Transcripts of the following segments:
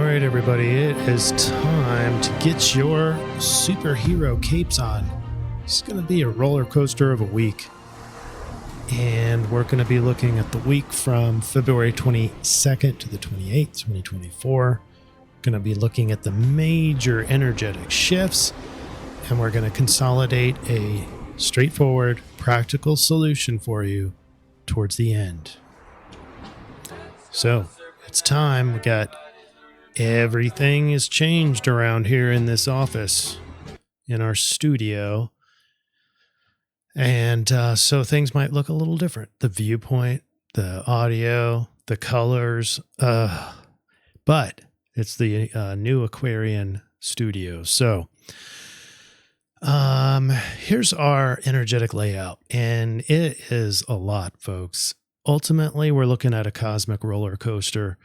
right, everybody, it is time to get your superhero capes on. It's going to be a roller coaster of a week. And we're going to be looking at the week from February 22nd to the 28th, 2024. Going to be looking at the major energetic shifts, and we're going to consolidate a straightforward, practical solution for you towards the end. So, it's time. We got everything is changed around here in this office, in our studio. And so things might look a little different. The viewpoint, the audio, the colors. But it's the new Aquarian studio. So here's our energetic layout. And it is a lot, folks. Ultimately, we're looking at a cosmic roller coaster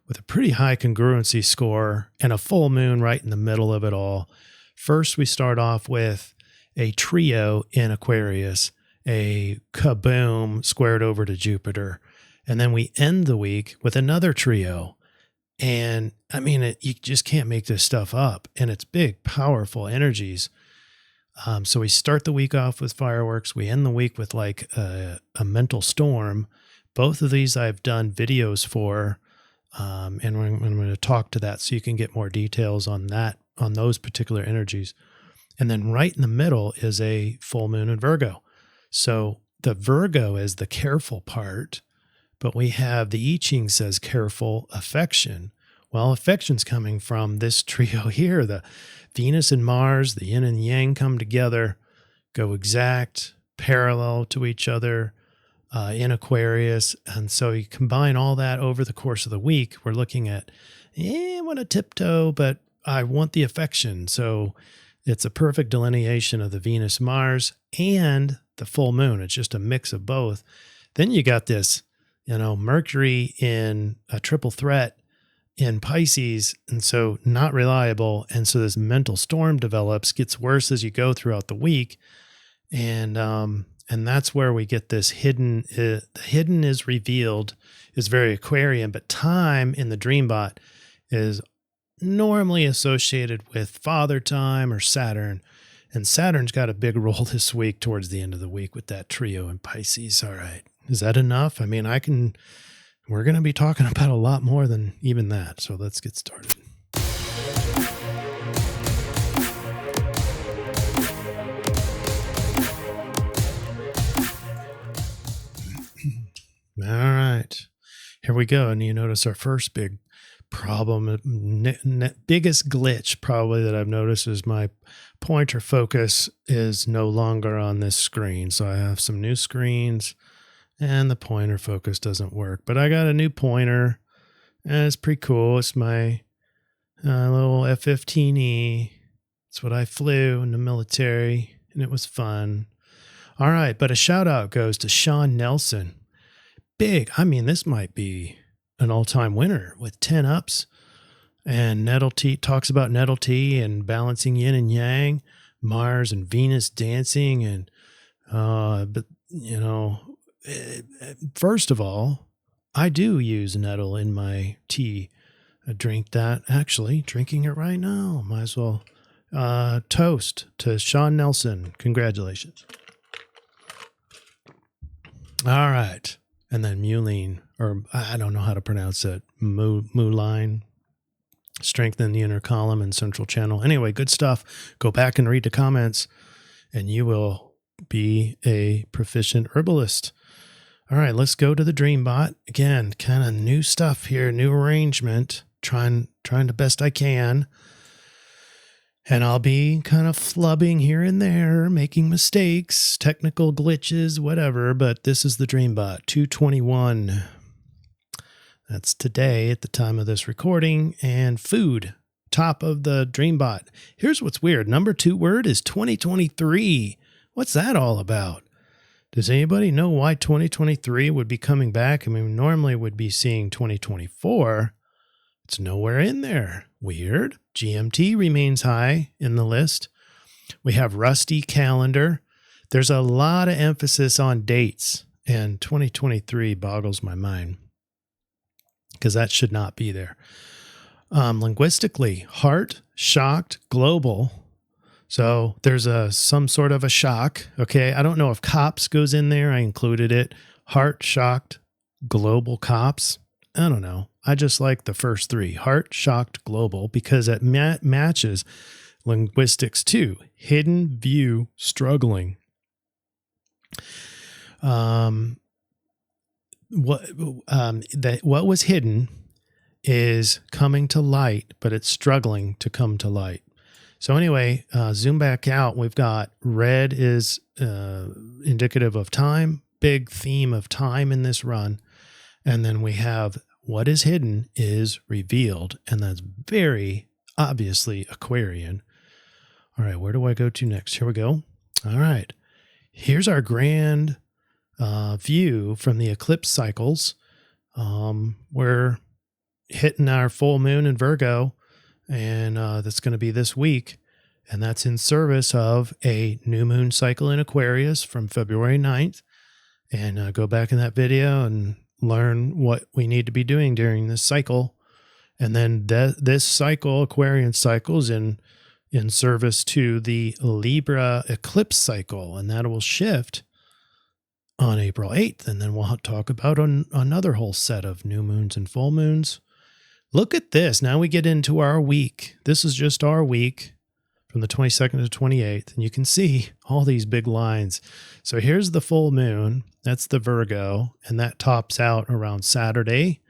with a pretty high congruency score and a full moon right in the middle of it all. First, we start off with a trio in Aquarius, a kaboom squared over to Jupiter. And then we end the week with another trio. And I mean, you just can't make this stuff up. And it's big, powerful energies. So we start the week off with fireworks. We end the week with like a mental storm. Both of these I've done videos for. And I'm going to talk to that so you can get more details on that, on those particular energies. And then right in the middle is a full moon in Virgo. So the Virgo is the careful part, but we have the I-Ching says careful affection. Well, affection's coming from this trio here. The Venus and Mars, the yin and yang come together, go exact, parallel to each other. In Aquarius. And so you combine all that over the course of the week, we're looking at, I want to tiptoe, but I want the affection. So it's a perfect delineation of the Venus, Mars, and the full moon. It's just a mix of both. Then you got this, Mercury in a triple threat in Pisces. And so not reliable. And so this mental storm develops, gets worse as you go throughout the week. And that's where we get this hidden, the hidden is revealed is very Aquarian, but time in the Dreambot is normally associated with Father Time or Saturn. And Saturn's got a big role this week towards the end of the week with that trio in Pisces. All right. Is that enough? I mean, we're going to be talking about a lot more than even that. So let's get started. All right, here we go. And you notice our first big problem, biggest glitch probably that I've noticed is my pointer focus is no longer on this screen. So I have some new screens and the pointer focus doesn't work, but I got a new pointer and it's pretty cool. It's my little F-15E. It's what I flew in the military and it was fun. All right, but a shout out goes to Sean Nelson. Big. I mean, this might be an all-time winner with 10 ups. And Nettle T talks about Nettle T and balancing yin and yang, Mars and Venus dancing. And, first of all, I do use nettle in my tea. I drink that. Actually, drinking it right now. Might as well. Toast to Sean Nelson. Congratulations. All right. And then Muline, or I don't know how to pronounce it, Muline, strengthen the inner column and central channel. Anyway, good stuff. Go back and read the comments, and you will be a proficient herbalist. All right, let's go to the Dreambot. Again, kind of new stuff here, new arrangement, trying the best I can. And I'll be kind of flubbing here and there, making mistakes, technical glitches, whatever. But this is the Dreambot 221. That's today at the time of this recording. And food, top of the Dreambot. Here's what's weird. Number 2 word is 2023. What's that all about? Does anybody know why 2023 would be coming back? I mean, normally would be seeing 2024. It's nowhere in there. Weird. GMT remains high in the list. We have Rusty Calendar. There's a lot of emphasis on dates, and 2023 boggles my mind because that should not be there. Linguistically, heart, shocked, global. So there's some sort of a shock. Okay. I don't know if cops goes in there. I included it. Heart, shocked, global, cops. I don't know. I just like the first three: heart, shocked, global, because it matches linguistics too. Hidden, view, struggling. What was hidden is coming to light, but it's struggling to come to light. So anyway, zoom back out. We've got red is indicative of time, big theme of time in this run. And then we have what is hidden is revealed. And that's very obviously Aquarian. All right, where do I go to next? Here we go. All right, here's our grand view from the eclipse cycles. We're hitting our full moon in Virgo, and that's going to be this week. And that's in service of a new moon cycle in Aquarius from February 9th. And go back in that video and learn what we need to be doing during this cycle. And then this cycle, Aquarian cycles, in service to the Libra eclipse cycle, and that will shift on April 8th. And then we'll talk about another whole set of new moons and full moons. Look at this. Now we get into our week. This is just our week from the 22nd to 28th. And you can see all these big lines. So here's the full moon. That's the Virgo. And that tops out around Saturday.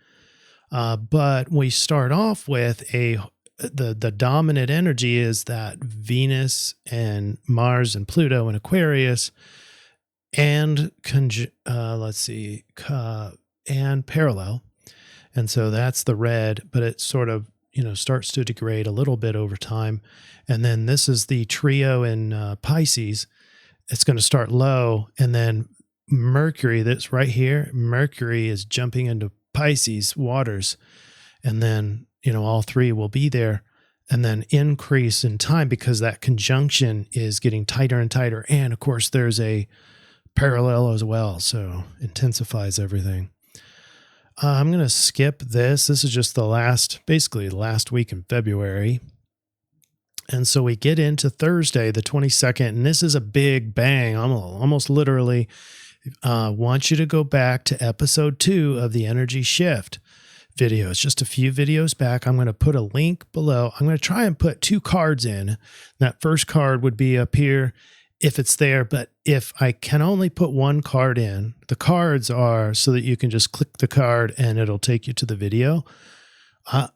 But we start off with the dominant energy is that Venus and Mars and Pluto in Aquarius, and and parallel. And so that's the red, but it sort of, starts to degrade a little bit over time. And then this is the trio in Pisces. It's going to start low. And then Mercury, that's right here, Mercury is jumping into Pisces waters. And then, all three will be there, and then increase in time because that conjunction is getting tighter and tighter. And of course, there's a parallel as well. So intensifies everything. I'm going to skip this. This is just basically the last week in February. And so we get into Thursday, the 22nd, and this is a big bang. I'm almost literally want you to go back to episode 2 of the Energy Shift video. It's just a few videos back. I'm going to put a link below. I'm going to try and put 2 cards in. That first card would be up here if it's there, but if I can only put 1 card in, the cards are so that you can just click the card and it'll take you to the video.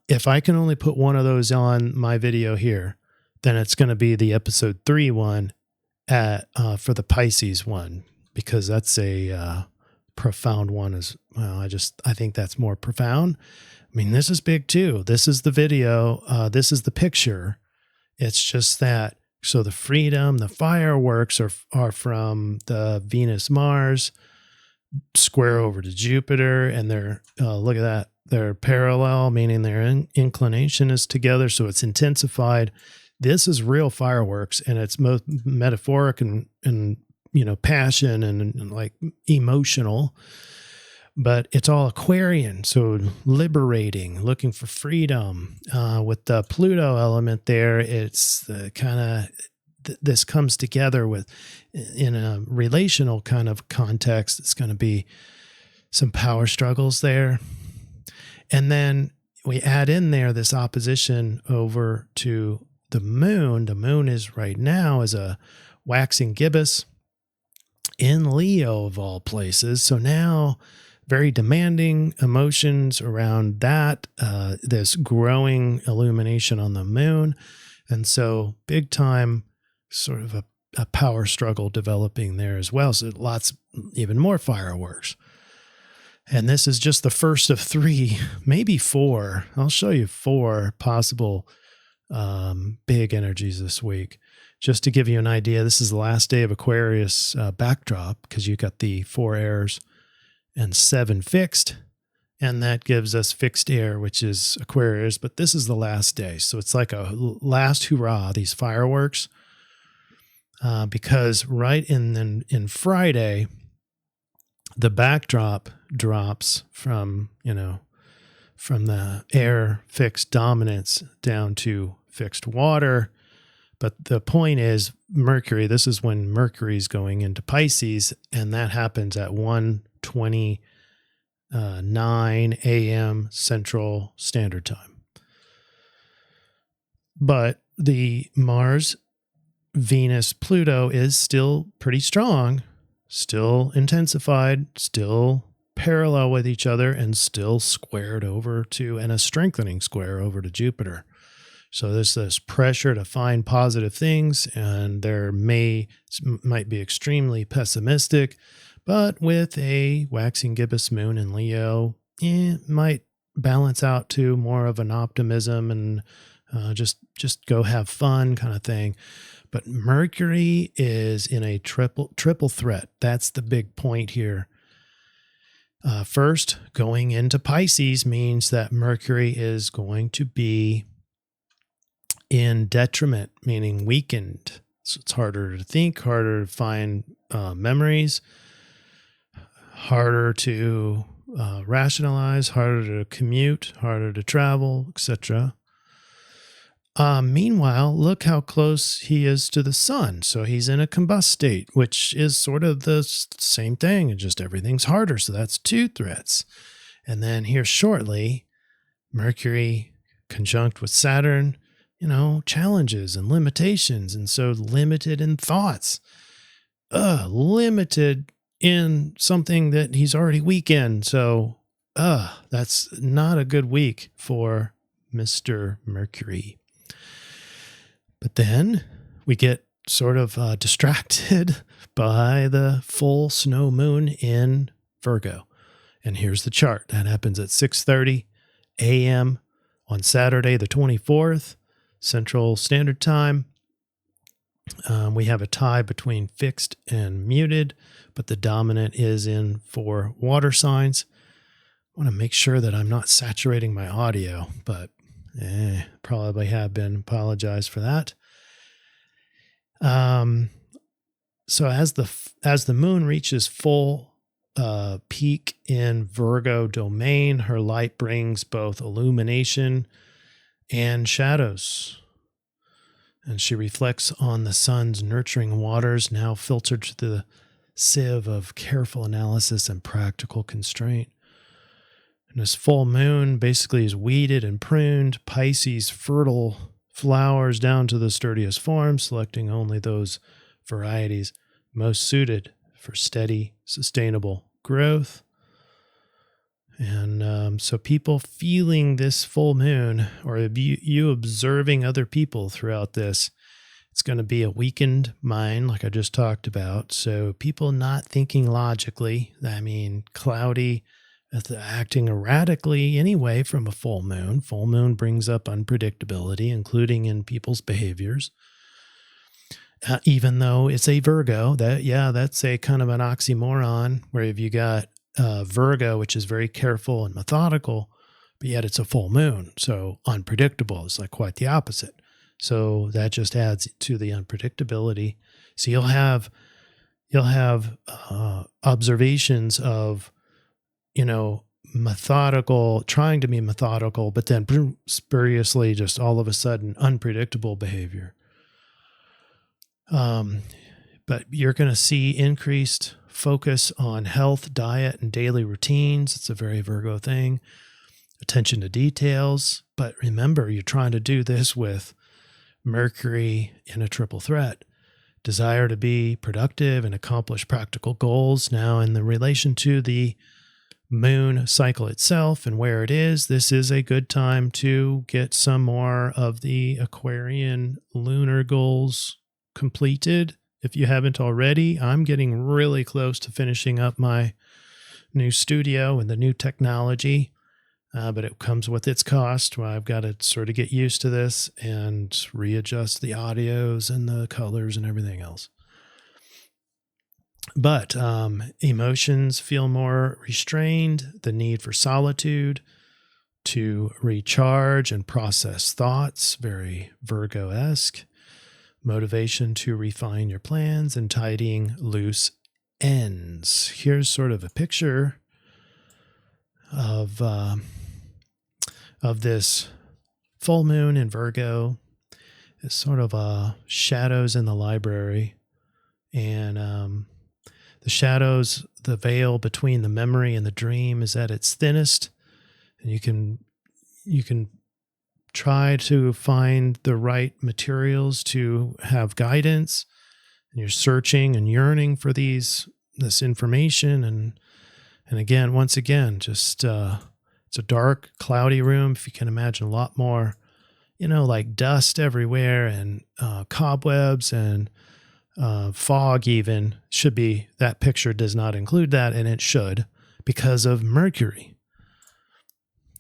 If I can only put 1 of those on my video here, then it's going to be the episode 3 one for the Pisces one, because that's a profound one as well. I think that's more profound. I mean, this is big too. This is the video. This is the picture. It's just that. So the freedom, the fireworks are from the Venus, Mars, square over to Jupiter. And they're, look at that. They're parallel, meaning their inclination is together. So it's intensified. This is real fireworks, and it's metaphoric and passion and like emotional, but it's all Aquarian. So liberating, looking for freedom. With the Pluto element there, it's the kind of, this comes together with, in a relational kind of context, it's going to be some power struggles there. And then we add in there this opposition over to the moon. The moon is right now is a waxing gibbous in Leo of all places. So now very demanding emotions around that, this growing illumination on the moon. And so big time sort of a power struggle developing there as well. So even more fireworks. And this is just the first of 3, maybe 4. I'll show you 4 possible big energies this week. Just to give you an idea, this is the last day of Aquarius backdrop, because you got the 4 airs and 7 fixed, and that gives us fixed air, which is Aquarius, but this is the last day. So it's like a last hurrah, these fireworks, because right in Friday, the backdrop drops from, from the air fixed dominance down to fixed water. But the point is Mercury, this is when Mercury's going into Pisces, and that happens at 1:29 a.m. Central Standard Time. But the Mars, Venus, Pluto is still pretty strong, still intensified, still parallel with each other, and still squared over to, and a strengthening square over to Jupiter. So there's this pressure to find positive things, and there might be extremely pessimistic, but with a waxing gibbous moon in Leo, it might balance out to more of an optimism and just go have fun kind of thing. But Mercury is in a triple threat. That's the big point here. First, going into Pisces means that Mercury is going to be in detriment, meaning weakened. So it's harder to think, harder to find memories, harder to rationalize, harder to commute, harder to travel, etc. Meanwhile, look how close he is to the sun. So he's in a combust state, which is sort of the same thing, and just everything's harder. So that's two threats. And then here shortly, Mercury conjunct with Saturn, challenges and limitations. And so limited in thoughts, limited in something that he's already weak in. So, that's not a good week for Mr. Mercury. But then we get sort of distracted by the full snow moon in Virgo. And here's the chart. That happens at 6:30 a.m. on Saturday, the 24th, Central Standard Time. We have a tie between fixed and muted, but the dominant is in for water signs. I want to make sure that I'm not saturating my audio, but probably have been. Apologize for that. So as the moon reaches full peak in Virgo domain, her light brings both illumination and shadows. And she reflects on the sun's nurturing waters, now filtered through the sieve of careful analysis and practical constraint. And this full moon basically is weeded and pruned Pisces' fertile flowers down to the sturdiest forms, selecting only those varieties most suited for steady, sustainable growth. And so people feeling this full moon, or you observing other people throughout this, it's going to be a weakened mind, like I just talked about. So people not thinking logically, cloudy, acting erratically anyway from a full moon. Full moon brings up unpredictability, including in people's behaviors. Even though it's a Virgo, that's a kind of an oxymoron, where if you got Virgo, which is very careful and methodical, but yet it's a full moon, so unpredictable. It's like quite the opposite. So that just adds to the unpredictability. So you'll have observations of, methodical, trying to be methodical, but then spuriously, just all of a sudden, unpredictable behavior. But you're going to see increased focus on health, diet, and daily routines. It's a very Virgo thing. Attention to details. But remember, you're trying to do this with Mercury in a triple threat. Desire to be productive and accomplish practical goals. Now, in the relation to the moon cycle itself and where it is, this is a good time to get some more of the Aquarian lunar goals completed. If you haven't already, I'm getting really close to finishing up my new studio and the new technology, but it comes with its cost. Well, I've got to sort of get used to this and readjust the audios and the colors and everything else. But emotions feel more restrained, the need for solitude to recharge and process thoughts, very Virgo-esque. Motivation to refine your plans and tidying loose ends. Here's sort of a picture of of this full moon in Virgo. It's sort of shadows in the library, and the shadows, the veil between the memory and the dream is at its thinnest, and you can try to find the right materials to have guidance, and you're searching and yearning for this information, and again, once again, just it's a dark, cloudy room. If you can imagine, a lot more, like dust everywhere, and cobwebs and fog even. Should be, that picture does not include that, and it should, because of Mercury.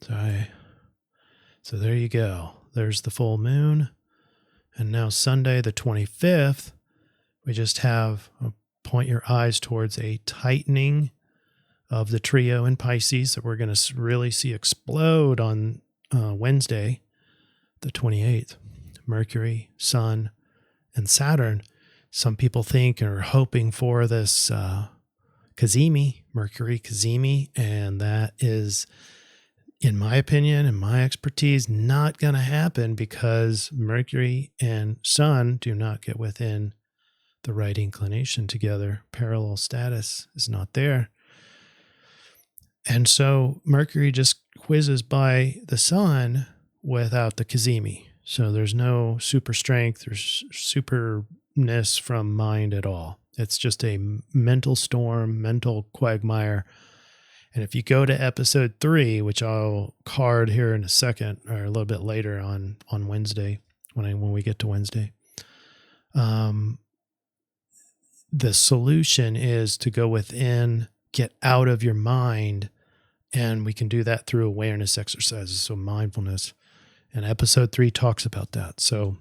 So there you go. There's the full moon. And now Sunday the 25th, we just have, point your eyes towards a tightening of the trio in Pisces that we're going to really see explode on Wednesday the 28th. Mercury, Sun, and Saturn. Some people think or are hoping for this Cazimi, Mercury Cazimi, and that is, in my opinion and my expertise, not going to happen because Mercury and Sun do not get within the right inclination together. Parallel status is not there. And so Mercury just whizzes by the Sun without the Cazimi. So there's no super strength or superness from mind at all. It's just a mental storm, mental quagmire. And if you go to episode 3, which I'll card here in a second, or a little bit later on Wednesday, when we get to Wednesday, the solution is to go within, get out of your mind, and we can do that through awareness exercises, so mindfulness. And episode 3 talks about that. So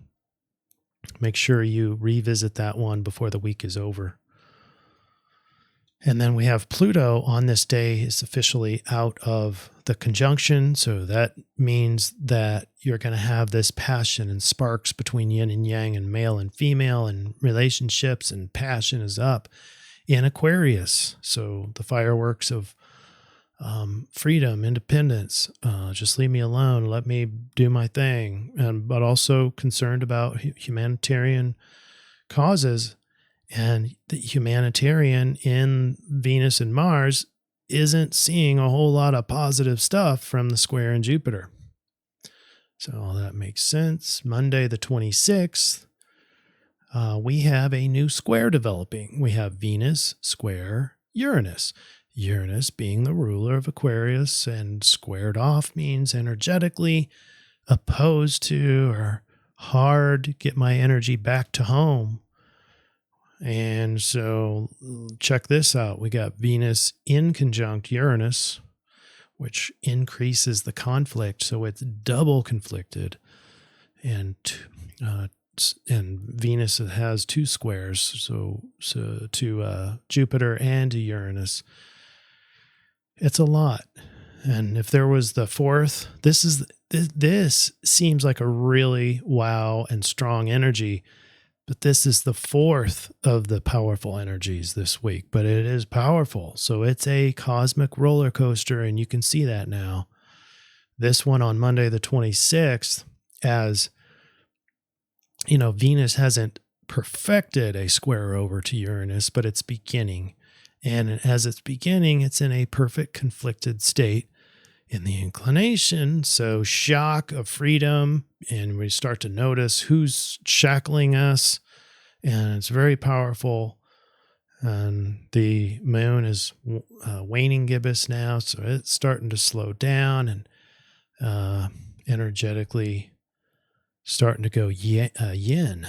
make sure you revisit that one before the week is over. And then we have Pluto on this day is officially out of the conjunction. So that means that you're going to have this passion and sparks between yin and yang and male and female and relationships, and passion is up in Aquarius. So the fireworks of freedom, independence, just leave me alone, let me do my thing, but also concerned about humanitarian causes. And the humanitarian in Venus and Mars isn't seeing a whole lot of positive stuff from the square in Jupiter. So all that makes sense. Monday the 26th, we have a new square developing. We have Venus square Uranus. Uranus being the ruler of Aquarius, and squared off means energetically opposed to or hard, get my energy back to home. And so check this out. We got Venus in conjunct Uranus, which increases the conflict. So it's double conflicted. And Venus has 2 squares, so to Jupiter and to Uranus. It's a lot. And if there was the 4th, this seems like a really wow and strong energy. But this is the 4th of the powerful energies this week, but it is powerful. So it's a cosmic roller coaster, and you can see that now. This one on Monday the 26th, as Venus hasn't perfected a square over to Uranus, but it's beginning. And as it's beginning, it's in a perfect conflicted state in the inclination. So shock of freedom, and we start to notice who's shackling us, and it's very powerful. And the moon is waning gibbous now, so it's starting to slow down and energetically starting to go yin.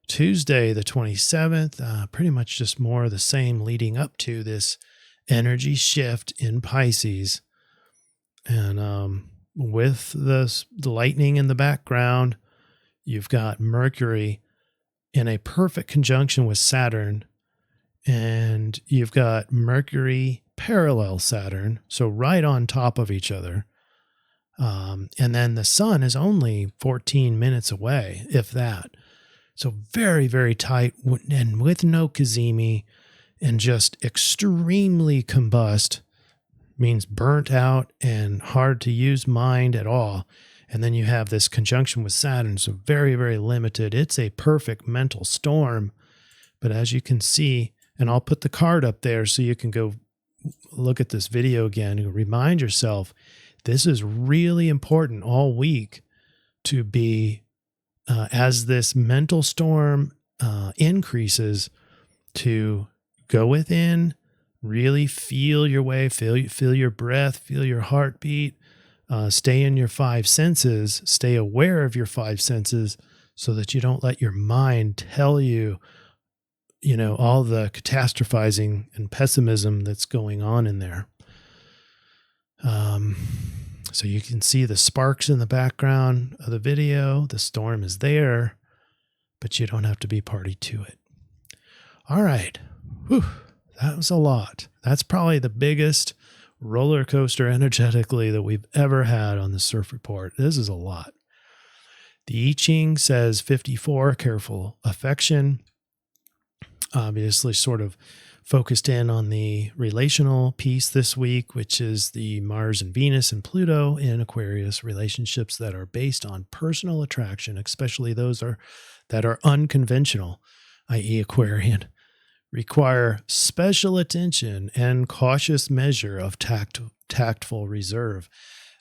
Tuesday the 27th, pretty much just more of the same leading up to this energy shift in Pisces. And with the lightning in the background, you've got Mercury in a perfect conjunction with Saturn, and you've got Mercury parallel Saturn, so right on top of each other. And then the Sun is only 14 minutes away, if that. So very, very tight, and with no Cazimi, and just extremely combust. means burnt out and hard to use mind at all. And then you have this conjunction with Saturn, so very, very limited. It's a perfect mental storm. But as you can see, and I'll put the card up there so you can go look at this video again and remind yourself, this is really important all week to be, as this mental storm increases, to go within, really feel your way, feel your breath, feel your heartbeat, stay in your five senses, stay aware of your five senses so that you don't let your mind tell you, all the catastrophizing and pessimism that's going on in there. So you can see the sparks in the background of the video. The storm is there, but you don't have to be party to it. All right. Whew. That was a lot. That's probably the biggest roller coaster energetically that we've ever had on the CIRF report. This is a lot. The I-Ching says 54, careful affection. Obviously sort of focused in on the relational piece this week, which is the Mars and Venus and Pluto in Aquarius, relationships that are based on personal attraction, especially those that are unconventional, i.e. Aquarian, require special attention and cautious measure of tactful reserve.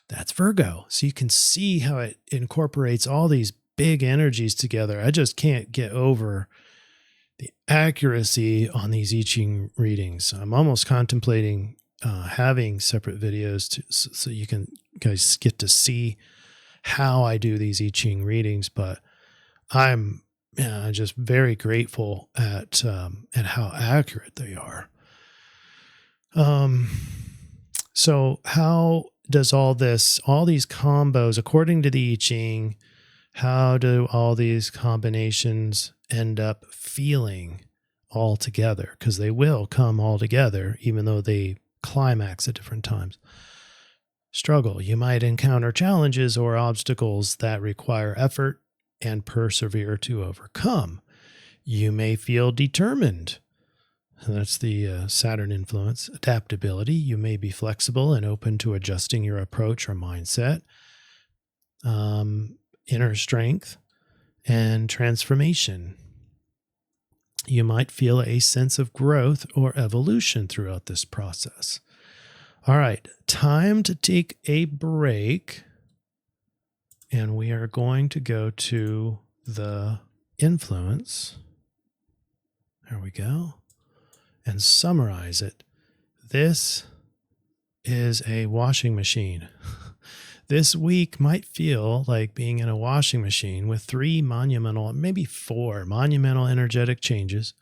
That's Virgo. So you can see how it incorporates all these big energies together. I just can't get over the accuracy on these I-Ching readings. I'm almost contemplating having separate videos so you guys get to see how I do these I-Ching readings, but I'm just very grateful at how accurate they are. So how does all these combos, according to the I-Ching, how do all these combinations end up feeling all together? Because they will come all together, even though they climax at different times. Struggle. You might encounter challenges or obstacles that require effort and persevere to overcome. You may feel determined. That's the Saturn influence. Adaptability. You may be flexible and open to adjusting your approach or mindset. Inner strength and transformation. You might feel a sense of growth or evolution throughout this process. All right, time to take a break. And we are going to go to the influence. There we go. And summarize it. This is a washing machine. This week might feel like being in a washing machine with 3 monumental, maybe 4 monumental energetic changes.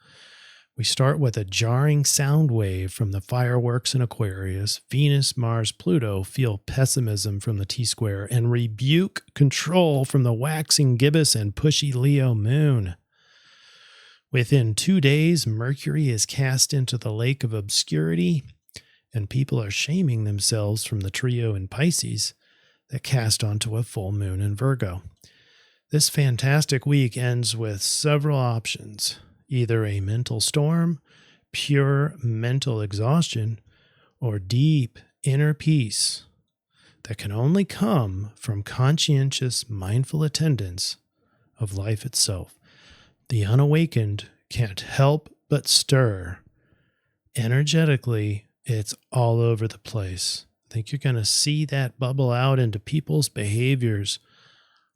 We start with a jarring sound wave from the fireworks in Aquarius. Venus, Mars, Pluto feel pessimism from the T-square and rebuke control from the waxing gibbous and pushy Leo moon. Within 2 days, Mercury is cast into the lake of obscurity, and people are shaming themselves from the trio in Pisces that cast onto a full moon in Virgo. This fantastic week ends with several options. Either a mental storm, pure mental exhaustion, or deep inner peace that can only come from conscientious, mindful attendance of life itself. The unawakened can't help but stir. Energetically, it's all over the place. I think you're going to see that bubble out into people's behaviors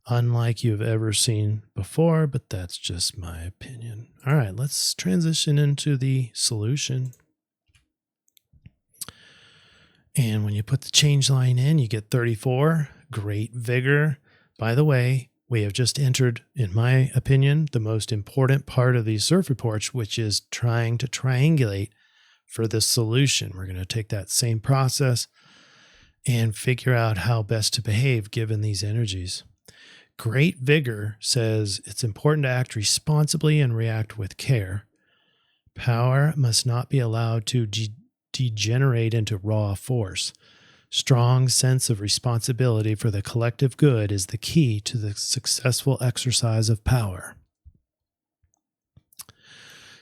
unlike you've ever seen before, but that's just my opinion. All right, let's transition into the solution. And when you put the change line in, you get 34, great vigor. By the way, we have just entered, in my opinion, the most important part of these CIRF reports, which is trying to triangulate for the solution. We're going to take that same process and figure out how best to behave given these energies. Great vigor says it's important to act responsibly and react with care. Power must not be allowed to degenerate into raw force. Strong sense of responsibility for the collective good is the key to the successful exercise of power.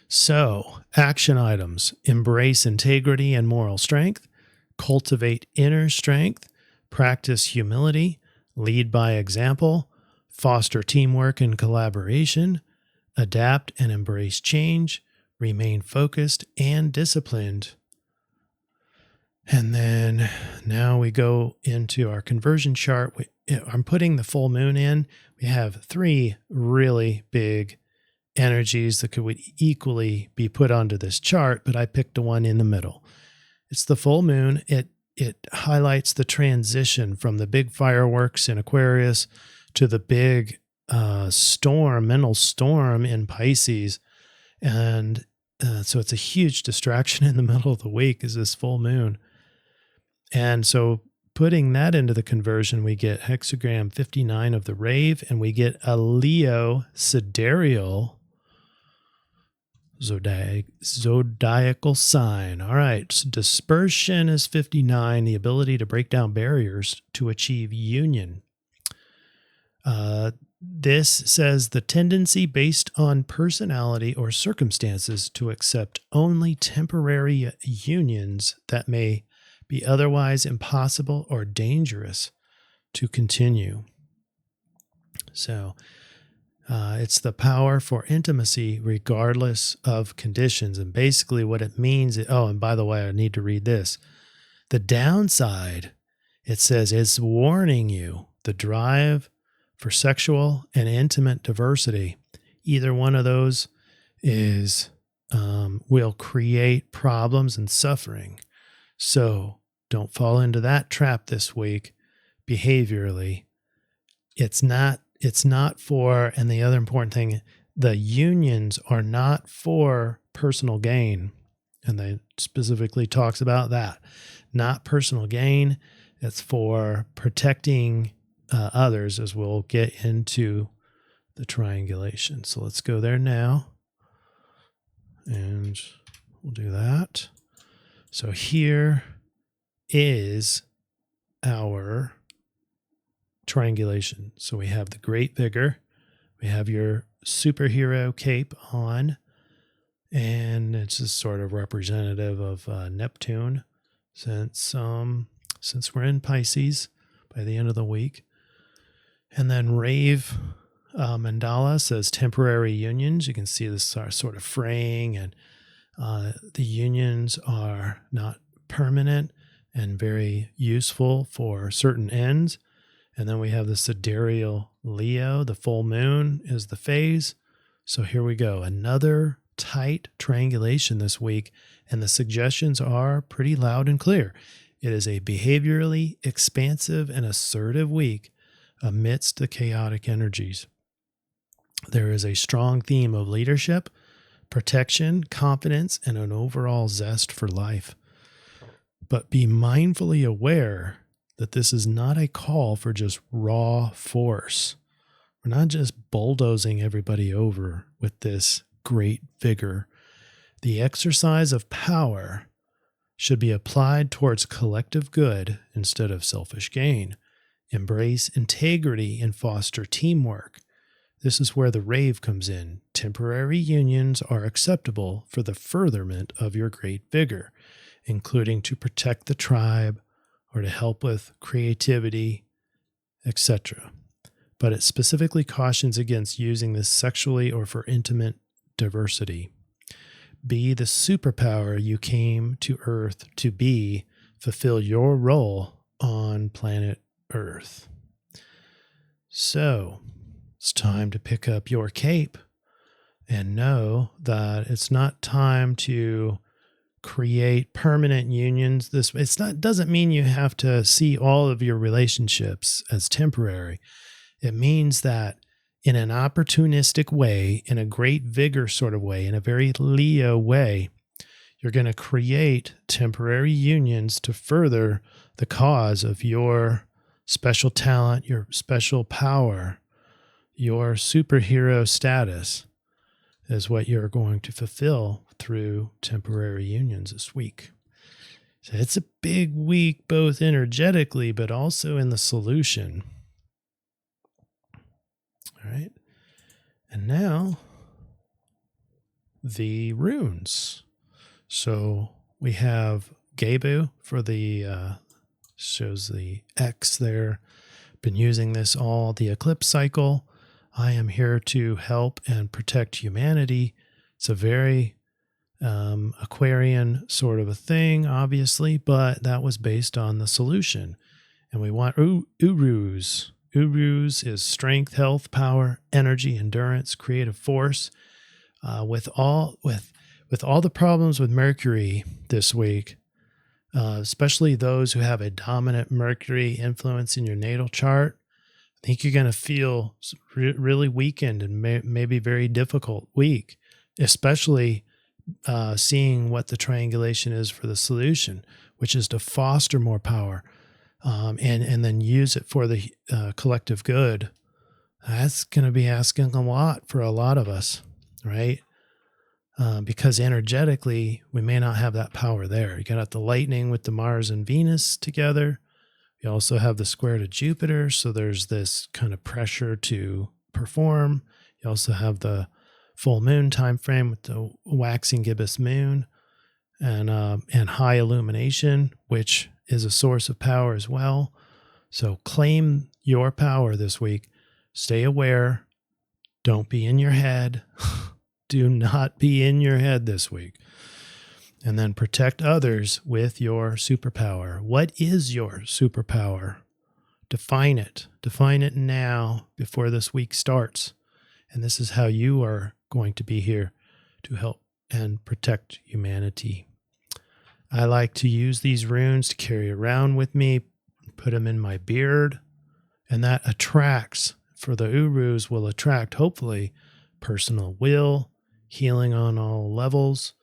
So, action items: embrace integrity and moral strength, cultivate inner strength, practice humility, lead by example, foster teamwork and collaboration, adapt and embrace change, remain focused and disciplined. And then now we go into our conversion chart. I'm putting the full moon in. We have 3 really big energies that could equally be put onto this chart, but I picked the one in the middle. It's the full moon. It highlights the transition from the big fireworks in Aquarius to the big mental storm in Pisces. And so it's a huge distraction in the middle of the week is this full moon. And so putting that into the conversion, we get hexagram 59 of the rave, and we get a Leo sidereal zodiacal sign. All right. So dispersion is 59, the ability to break down barriers to achieve union. This says the tendency based on personality or circumstances to accept only temporary unions that may be otherwise impossible or dangerous to continue. So it's the power for intimacy regardless of conditions. And basically what it means, and by the way, I need to read this. The downside, it says, is warning you the drive for sexual and intimate diversity. Either one of those will create problems and suffering. So don't fall into that trap this week behaviorally. It's not for, and the other important thing, the unions are not for personal gain. And they specifically talks about that. Not personal gain. It's for protecting others, as we'll get into the triangulation. So let's go there now. And we'll do that. So here is our triangulation. So we have the great vigor. We have your superhero cape on. And it's just sort of representative of Neptune since we're in Pisces by the end of the week. And then Rave Mandala says temporary unions. You can see this sort of fraying, and the unions are not permanent and very useful for certain ends. And then we have the sidereal Leo. The full moon is the phase. So here we go. Another tight triangulation this week, and the suggestions are pretty loud and clear. It is a behaviorally expansive and assertive week amidst the chaotic energies. There is a strong theme of leadership, protection, confidence, and an overall zest for life. But be mindfully aware that this is not a call for just raw force. We're not just bulldozing everybody over with this great vigor. The exercise of power should be applied towards collective good instead of selfish gain. Embrace integrity and foster teamwork. This is where the rave comes in. Temporary unions are acceptable for the furtherment of your great vigor, including to protect the tribe or to help with creativity, etc. But it specifically cautions against using this sexually or for intimate diversity. Be the superpower you came to Earth to be. Fulfill your role on planet Earth. So it's time to pick up your cape and know that it's not time to create permanent unions. Doesn't mean you have to see all of your relationships as temporary. It means that in an opportunistic way, in a great vigor sort of way, in a very Leo way, you're going to create temporary unions to further the cause of your special talent, your special power, your superhero status is what you're going to fulfill through temporary unions this week. So it's a big week, both energetically, but also in the solution. All right. And now the runes. So we have Gabu for the, shows the X there. Been using this all the eclipse cycle. I am here to help and protect humanity. It's a very Aquarian sort of a thing, obviously, but that was based on the solution. And we want Urus. Urus is strength, health, power, energy, endurance, creative force. With all the problems with Mercury this week, especially those who have a dominant Mercury influence in your natal chart, I think you're going to feel really weakened and maybe very difficult week, especially seeing what the triangulation is for the solution, which is to foster more power and then use it for the collective good. That's going to be asking a lot for a lot of us, right? Because energetically, we may not have that power there. You got the lightning with the Mars and Venus together. You also have the square to Jupiter, so there's this kind of pressure to perform. You also have the full moon time frame with the waxing gibbous moon and high illumination, which is a source of power as well. So claim your power this week. Stay aware. Don't be in your head. Do not be in your head this week. And then protect others with your superpower. What is your superpower? Define it. Define it now before this week starts. And this is how you are going to be here to help and protect humanity. I like to use these runes to carry around with me, put them in my beard, and that attracts, for the Urus, will attract, hopefully, personal will, healing on all levels,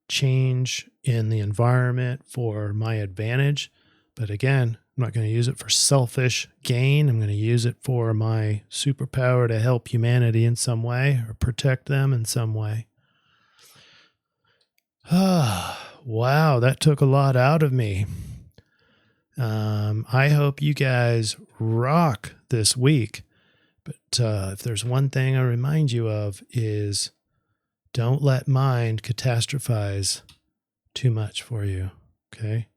change in the environment for my advantage. But again, I'm not going to use it for selfish gain. I'm going to use it for my superpower to help humanity in some way or protect them in some way. Wow, that took a lot out of me. I hope you guys rock this week. But if there's one thing I remind you of is don't let mind catastrophize too much for you, okay?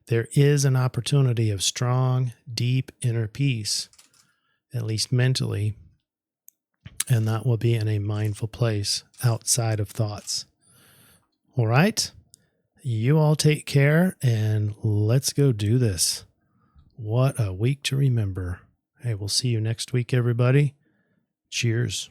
There is an opportunity of strong, deep inner peace, at least mentally, and that will be in a mindful place outside of thoughts. All right? You all take care, and let's go do this. What a week to remember. Hey, we'll see you next week, everybody. Cheers.